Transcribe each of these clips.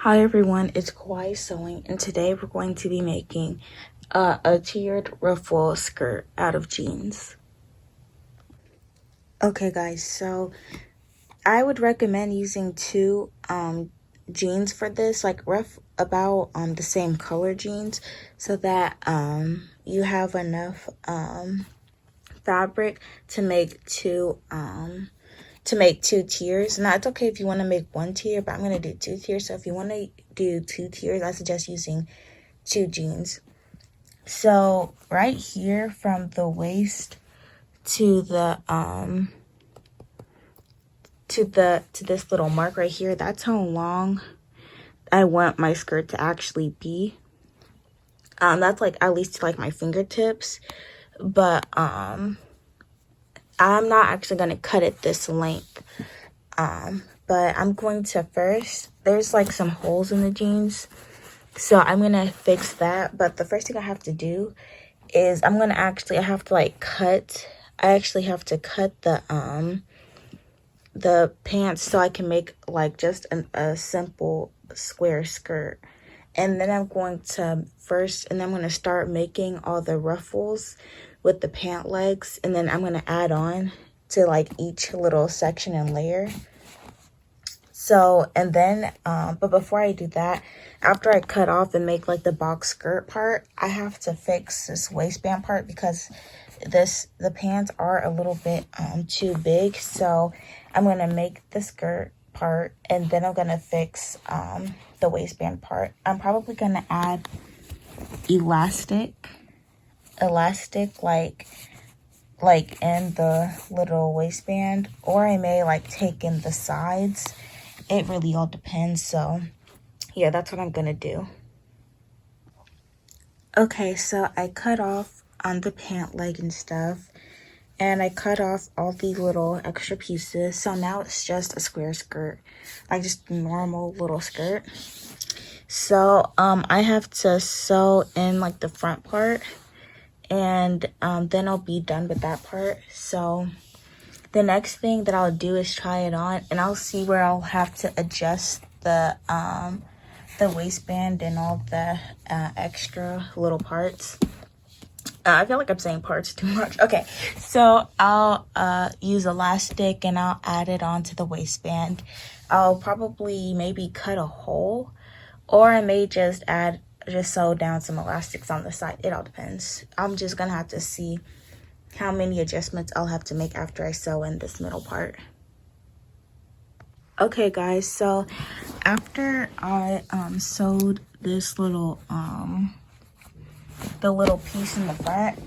Hi everyone, it's Kawaii Sewing, and today we're going to be making a tiered ruffle skirt out of jeans. Okay guys, so I would recommend using two jeans for this, like about the same color jeans, so that you have enough fabric to make two tiers. Now it's okay if you want to make one tier, but I'm going to do two tiers. So if you want to do two tiers, I suggest using two jeans. So right here from the waist to the to this little mark right here, that's how long I want my skirt to actually be. That's like at least to like my fingertips, but I'm not actually going to cut it this length. But I'm going to first, there's like some holes in the jeans, so I'm going to fix that. But the first thing I have to do is I have to like cut, I actually have to cut the pants so I can make like just a simple square skirt. And then I'm going to start making all the ruffles with the pant legs, and then I'm going to add on to like each little section and layer. So, and then, but before I do that, after I cut off and make like the box skirt part, I have to fix this waistband part because the pants are a little bit too big. So I'm going to make the skirt part, and then I'm going to fix the waistband part. I'm probably going to add elastic like in the little waistband, or I may like take in the sides. It really all depends. So yeah, that's what I'm gonna do. Okay, so I cut off on the pant leg and stuff, and I cut off all the little extra pieces. So now it's just a square skirt, like just a normal little skirt. So I have to sew in like the front part, and then I'll be done with that part. So the next thing that I'll do is try it on, and I'll see where I'll have to adjust the waistband and all the extra little parts. I feel like I'm saying parts too much. Okay, so I'll use elastic and I'll add it onto the waistband. I'll probably maybe cut a hole, or I may just sew down some elastics on the side. It all depends. I'm just gonna have to see how many adjustments I'll have to make after I sew in this middle part. Okay guys, so after I sewed this little the little piece in the front,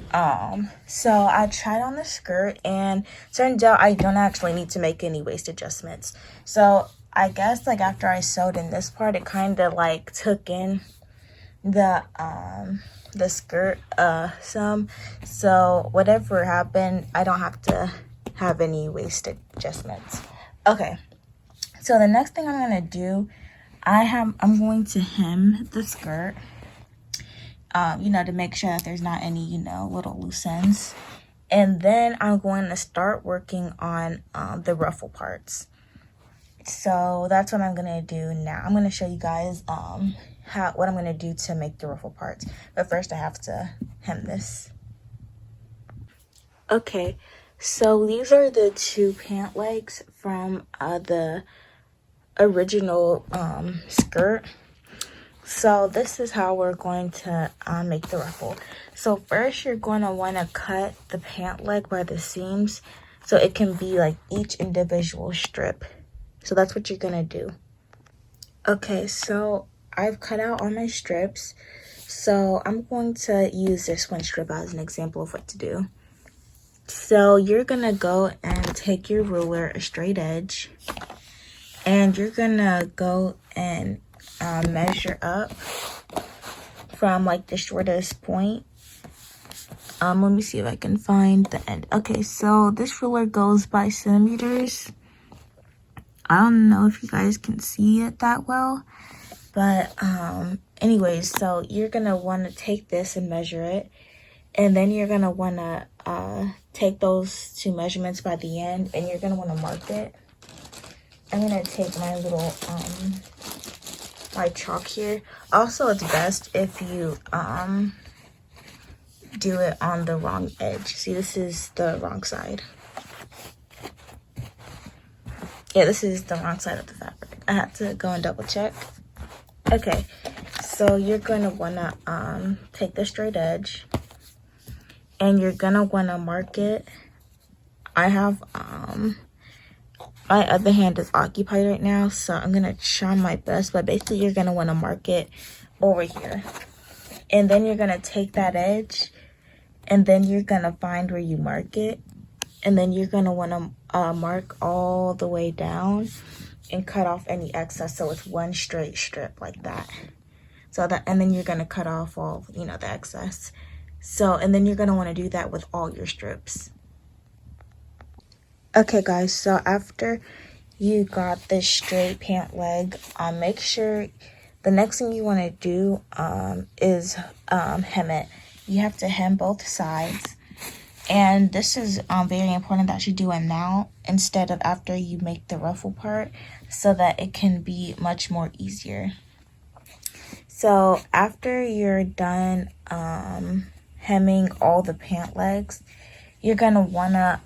so I tried on the skirt, and turns out I don't actually need to make any waist adjustments. So I guess like after I sewed in this part, it kind of like took in the skirt some, so whatever happened, I don't have to have any waist adjustments. Okay, so the next thing I'm gonna do, I'm going to hem the skirt, to make sure that there's not any little loose ends, and then I'm going to start working on the ruffle parts. So that's what I'm gonna do now. I'm gonna show you guys what I'm gonna do to make the ruffle parts, but first I have to hem this. Okay, so these are the two pant legs from the original skirt. So this is how we're going to make the ruffle. So first you're going to want to cut the pant leg by the seams so it can be like each individual strip. So that's what you're gonna do. Okay, so I've cut out all my strips, so I'm going to use this one strip as an example of what to do. So you're gonna go and take your ruler, a straight edge, and you're gonna go and measure up from like the shortest point. Let me see if I can find the end. Okay, so this ruler goes by centimeters. I don't know if you guys can see it that well, but anyways, so you're gonna want to take this and measure it, and then you're gonna want to take those two measurements by the end, and you're gonna want to mark it. I'm gonna take my little my chalk here. Also, it's best if you do it on the wrong edge. See, this is the wrong side. Yeah, this is the wrong side of the fabric. I had to go and double check. Okay, so you're gonna wanna take the straight edge and you're gonna wanna mark it. I have my other hand is occupied right now, so I'm gonna try my best, but basically you're gonna wanna mark it over here. And then you're gonna take that edge and then you're gonna find where you mark it. And then you're gonna wanna mark all the way down and cut off any excess, so it's one straight strip like that. So that, and then you're gonna cut off all, you know, the excess. So, and then you're gonna wanna do that with all your strips. Okay guys, so after you got this straight pant leg, make sure the next thing you wanna do is hem it. You have to hem both sides. And this is very important that you do it now instead of after you make the ruffle part, so that it can be much more easier. So after you're done hemming all the pant legs, you're gonna wanna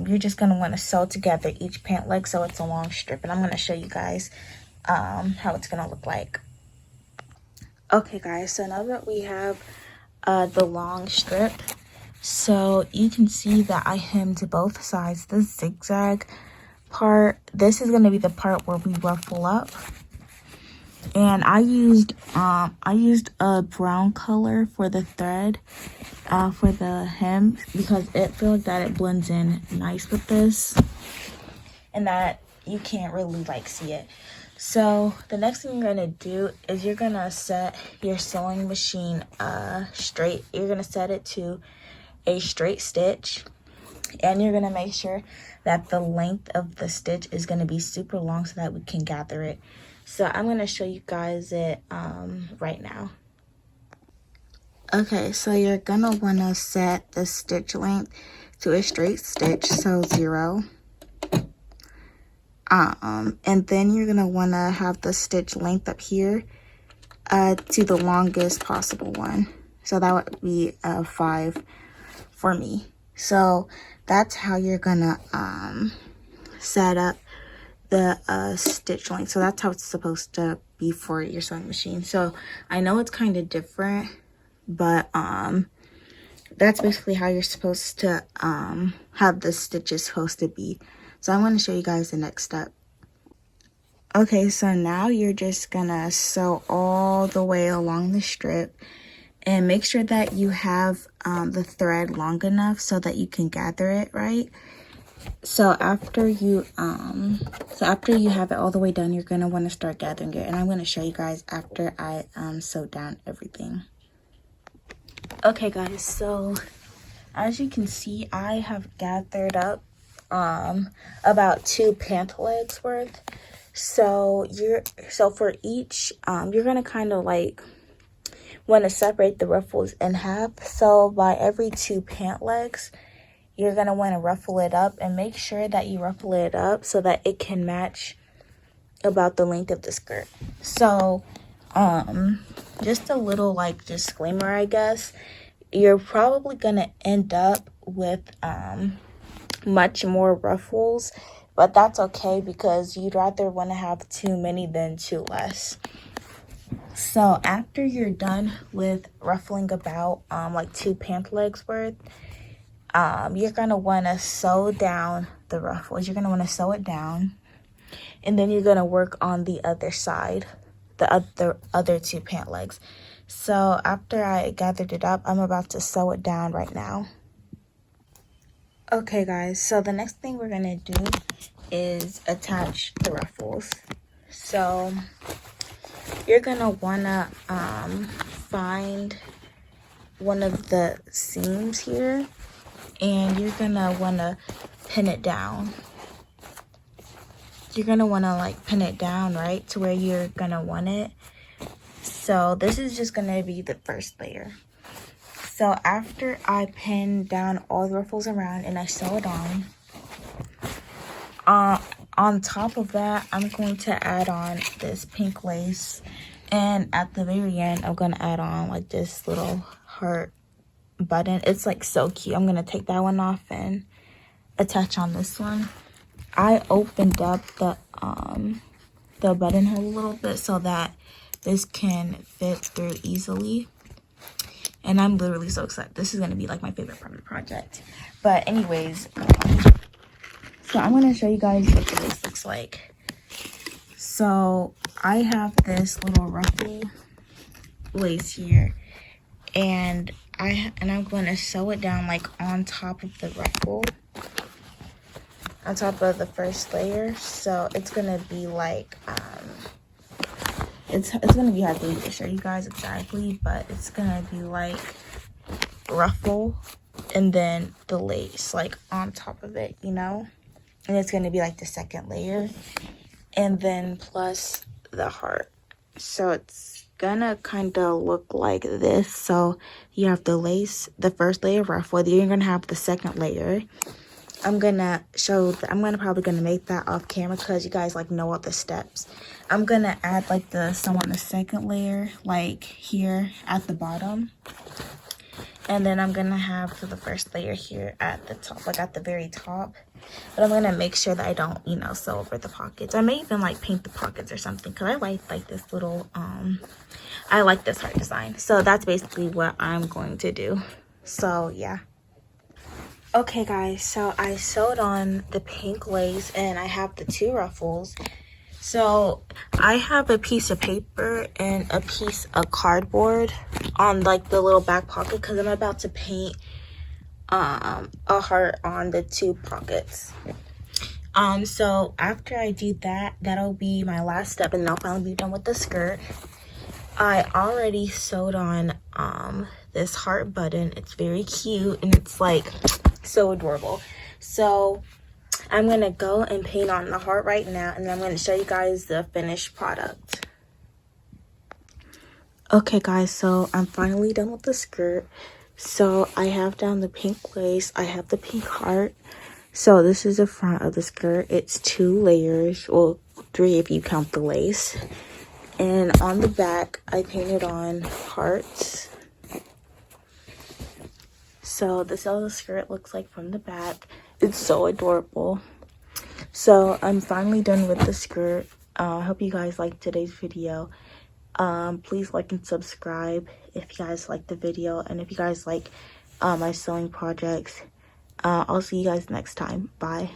you're just gonna wanna sew together each pant leg so it's a long strip, and I'm gonna show you guys how it's gonna look like. Okay guys, so now that we have the long strip, so you can see that I hemmed both sides. The zigzag part, this is going to be the part where we ruffle up. And I used a brown color for the thread for the hem, because it feels that it blends in nice with this and that you can't really like see it. So the next thing you're gonna do is you're gonna set your sewing machine straight. You're gonna set it to a straight stitch, and you're gonna make sure that the length of the stitch is gonna be super long so that we can gather it. So I'm gonna show you guys it right now. Okay, so you're gonna wanna set the stitch length to a straight stitch, so 0. And then you're gonna wanna have the stitch length up here to the longest possible one. So that would be 5 for me. So that's how you're gonna set up the stitch length. So that's how it's supposed to be for your sewing machine. So I know it's kind of different, but that's basically how you're supposed to have the stitches supposed to be. So I'm going to show you guys the next step. Okay, so now you're just gonna sew all the way along the strip, and make sure that you have the thread long enough so that you can gather it right. So after you have it all the way done, you're gonna want to start gathering it, and I'm going to show you guys after I sew down everything. Okay guys, so as you can see, I have gathered up about 2 pant legs worth. So for each you're gonna kind of like want to separate the ruffles in half. So by every 2 pant legs, you're gonna want to ruffle it up, and make sure that you ruffle it up so that it can match about the length of the skirt. So just a little like disclaimer, I guess, you're probably gonna end up with much more ruffles, but that's okay because you'd rather want to have too many than too less. So after you're done with ruffling about like 2 pant legs worth, you're gonna want to sew down the ruffles. You're gonna want to sew it down, and then you're gonna work on the other side, the other 2 pant legs. So after I gathered it up, I'm about to sew it down right now. Okay guys, so the next thing we're gonna do is attach the ruffles. So you're gonna wanna find one of the seams here, and you're gonna wanna pin it down. You're gonna wanna like pin it down right to where you're gonna want it. So this is just gonna be the first layer. So after I pin down all the ruffles around and I sew it on top of that, I'm going to add on this pink lace And at the very end, I'm gonna add on like this little heart button. It's like so cute. I'm gonna take that one off and attach on this one. I opened up the buttonhole a little bit so that this can fit through easily. And I'm literally so excited. This is gonna be like my favorite part of the project. But anyways, so I'm gonna show you guys what the lace looks like. So I have this little ruffle lace here, and I'm going to sew it down like on top of the ruffle, on top of the first layer. So it's gonna be like it's gonna be hard for me to show you guys exactly, but it's gonna be like ruffle and then the lace like on top of it, you know, and it's gonna be like the second layer, and then plus the heart. So it's gonna kind of look like this. So you have the lace, the first layer of ruffle, then you're gonna have the second layer. I'm gonna probably gonna make that off camera because you guys like know all the steps. I'm gonna add like some on the second layer, like here at the bottom, and then I'm gonna have for the first layer here at the top, like at the very top. But I'm gonna make sure that I don't, you know, sew over the pockets. I may even like paint the pockets or something because I like this little I like this heart design. So that's basically what I'm going to do. So yeah. Okay guys, so I sewed on the pink lace and I have the two ruffles. So I have a piece of paper and a piece of cardboard on like the little back pocket because I'm about to paint a heart on the two pockets. So after I do that, that'll be my last step, and then I'll finally be done with the skirt. I already sewed on this heart button. It's very cute and it's like so adorable. So I'm gonna go and paint on the heart right now, and then I'm gonna show you guys the finished product. Okay guys, so I'm finally done with the skirt. So I have down the pink lace, I have the pink heart. So this is the front of the skirt. It's 2 layers, well 3 if you count the lace. And on the back, I painted on hearts. So this is how the skirt looks like from the back. It's so adorable. So I'm finally done with the skirt. I hope you guys liked today's video. Please like and subscribe if you guys like the video, and if you guys like my sewing projects. I'll see you guys next time. Bye.